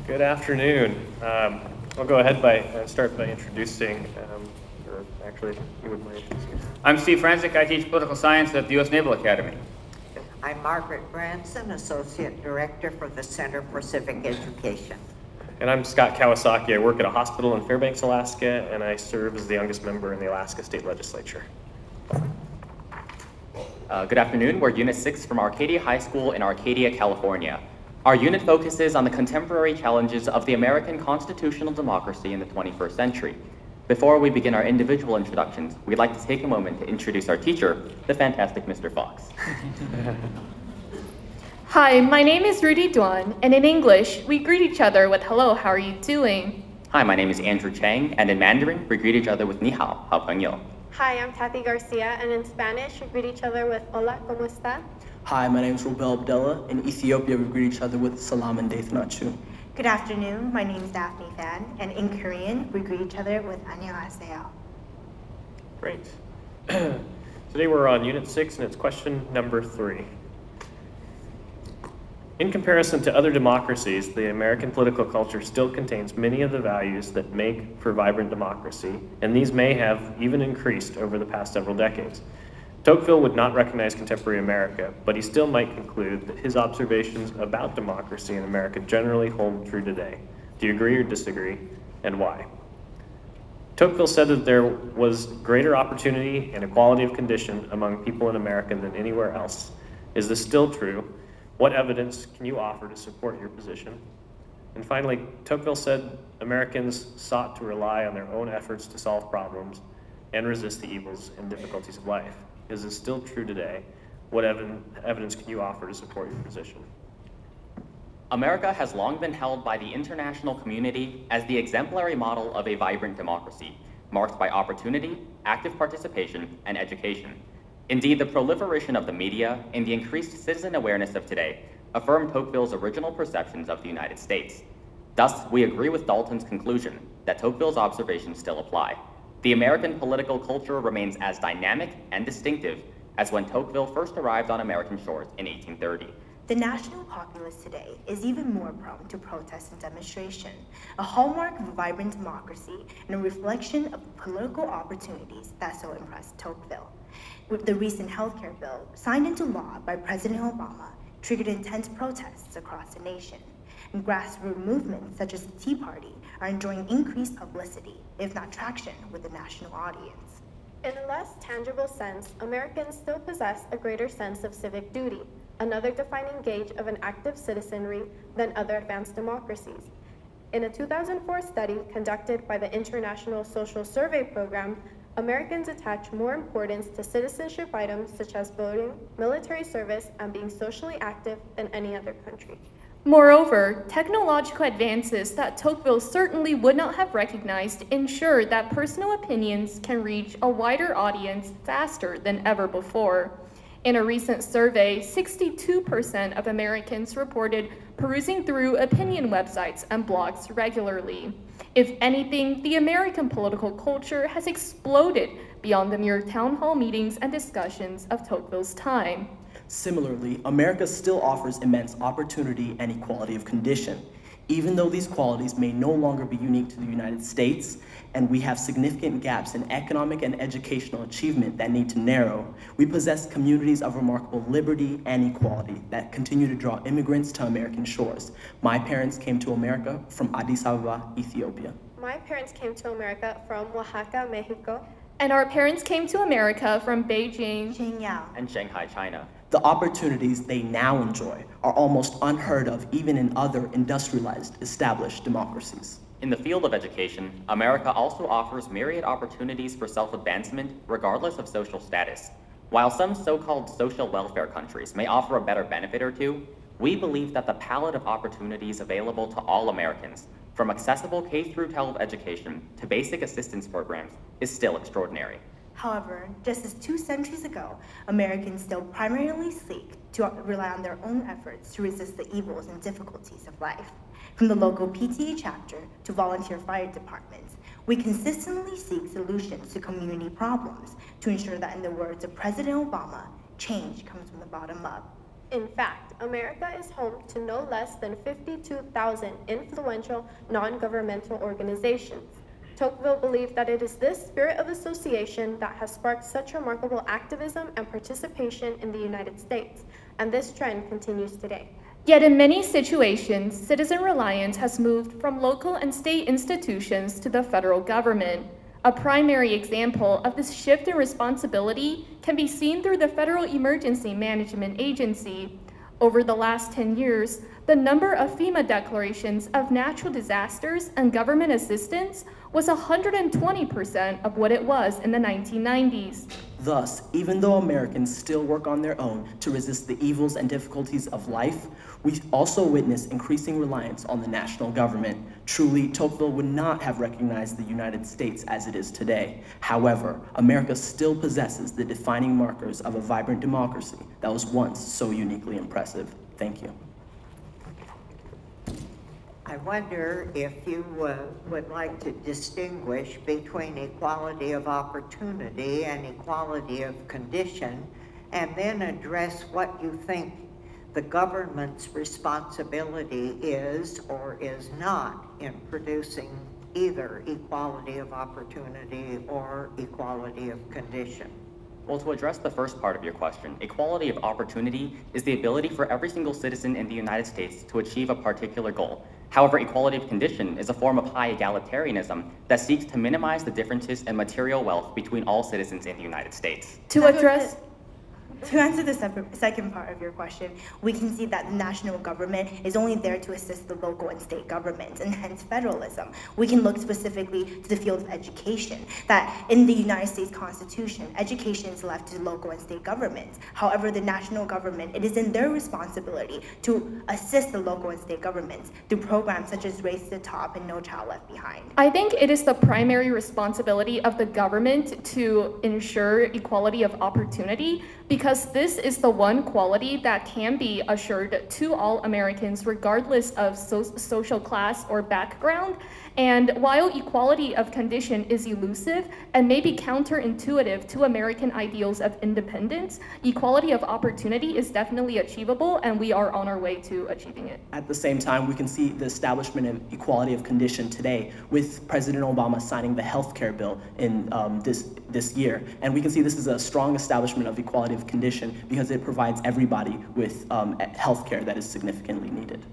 Good afternoon. I'll go ahead and start by introducing, or actually, you would mind introducing. I'm Steve Franzik. I teach political science at the U.S. Naval Academy. I'm Margaret Branson, Associate Director for the Center for Civic Education. And I'm Scott Kawasaki. I work at a hospital in Fairbanks, Alaska, and I serve as the youngest member in the Alaska State Legislature. Good afternoon. We're Unit 6 from Arcadia High School in Arcadia, California. Our unit focuses on the contemporary challenges of the American constitutional democracy in the 21st century. Before we begin our individual introductions, we'd like to take a moment to introduce our teacher, the fantastic Mr. Fox. Hi, my name is Rudy Duan, and in English, we greet each other with hello, how are you doing? Hi, my name is Andrew Chang, and in Mandarin, we greet each other with ni hao, hao pengyo. Hi, I'm Kathy Garcia, and in Spanish, we greet each other with hola, ¿cómo está? Hi, my name is Rubel Abdullah. In Ethiopia, we greet each other with salam and daith nachu. Good afternoon, my name is Daphne Fan, and in Korean, we greet each other with annyeonghaseyo. Great. Today we're on Unit 6, and it's question number 3. In comparison to other democracies, the American political culture still contains many of the values that make for vibrant democracy, and these may have even increased over the past several decades. Tocqueville would not recognize contemporary America, but he still might conclude that his observations about democracy in America generally hold true today. Do you agree or disagree, and why? Tocqueville said that there was greater opportunity and equality of condition among people in America than anywhere else. Is this still true? What evidence can you offer to support your position? And finally, Tocqueville said Americans sought to rely on their own efforts to solve problems and resist the evils and difficulties of life. Is this still true today? What evidence can you offer to support your position? America has long been held by the international community as the exemplary model of a vibrant democracy, marked by opportunity, active participation, and education. Indeed, the proliferation of the media and the increased citizen awareness of today affirm Tocqueville's original perceptions of the United States. Thus, we agree with Dalton's conclusion that Tocqueville's observations still apply. The American political culture remains as dynamic and distinctive as when Tocqueville first arrived on American shores in 1830. The national populace today is even more prone to protest and demonstration, a hallmark of a vibrant democracy and a reflection of the political opportunities that so impressed Tocqueville. With the recent healthcare bill signed into law by President Obama, triggered intense protests across the nation. And grassroots movements such as the Tea Party are enjoying increased publicity, if not traction, with the national audience. In a less tangible sense, Americans still possess a greater sense of civic duty, another defining gauge of an active citizenry than other advanced democracies. In a 2004 study conducted by the International Social Survey Program, Americans attach more importance to citizenship items such as voting, military service, and being socially active than any other country. Moreover, technological advances that Tocqueville certainly would not have recognized ensure that personal opinions can reach a wider audience faster than ever before. In a recent survey, 62% of Americans reported perusing through opinion websites and blogs regularly. If anything, the American political culture has exploded beyond the mere town hall meetings and discussions of Tocqueville's time. Similarly, America still offers immense opportunity and equality of condition. Even though these qualities may no longer be unique to the United States, and we have significant gaps in economic and educational achievement that need to narrow, we possess communities of remarkable liberty and equality that continue to draw immigrants to American shores. My parents came to America from Addis Ababa, Ethiopia. My parents came to America from Oaxaca, Mexico. And our parents came to America from Beijing, Shenyang, and Shanghai, China. The opportunities they now enjoy are almost unheard of even in other industrialized, established democracies. In the field of education, America also offers myriad opportunities for self-advancement regardless of social status. While some so-called social welfare countries may offer a better benefit or two, we believe that the palette of opportunities available to all Americans, from accessible K-12 education to basic assistance programs, is still extraordinary. However, just as 2 centuries ago, Americans still primarily seek to rely on their own efforts to resist the evils and difficulties of life. From the local PTA chapter to volunteer fire departments, we consistently seek solutions to community problems to ensure that, in the words of President Obama, change comes from the bottom up. In fact, America is home to no less than 52,000 influential non-governmental organizations. Tocqueville believed that it is this spirit of association that has sparked such remarkable activism and participation in the United States, and this trend continues today. Yet in many situations, citizen reliance has moved from local and state institutions to the federal government. A primary example of this shift in responsibility can be seen through the Federal Emergency Management Agency. Over the last 10 years, the number of FEMA declarations of natural disasters and government assistance was 120% of what it was in the 1990s. Thus, even though Americans still work on their own to resist the evils and difficulties of life, we also witness increasing reliance on the national government. Truly, Tocqueville would not have recognized the United States as it is today. However, America still possesses the defining markers of a vibrant democracy that was once so uniquely impressive. Thank you. I wonder if you would like to distinguish between equality of opportunity and equality of condition, and then address what you think the government's responsibility is or is not in producing either equality of opportunity or equality of condition. Well, to address the first part of your question, equality of opportunity is the ability for every single citizen in the United States to achieve a particular goal. However, equality of condition is a form of high egalitarianism that seeks to minimize the differences in material wealth between all citizens in the United States. To answer the second part of your question, we can see that the national government is only there to assist the local and state governments, and hence federalism. We can look specifically to the field of education, that in the United States Constitution, education is left to local and state governments. However, the national government, it is in their responsibility to assist the local and state governments through programs such as Race to the Top and No Child Left Behind. I think it is the primary responsibility of the government to ensure equality of opportunity, because this is the one quality that can be assured to all Americans regardless of social class or background. And while equality of condition is elusive and may be counterintuitive to American ideals of independence, equality of opportunity is definitely achievable, and we are on our way to achieving it. At the same time, we can see the establishment of equality of condition today with President Obama signing the health care bill in this year. And we can see this is a strong establishment of equality of condition because it provides everybody with health care that is significantly needed.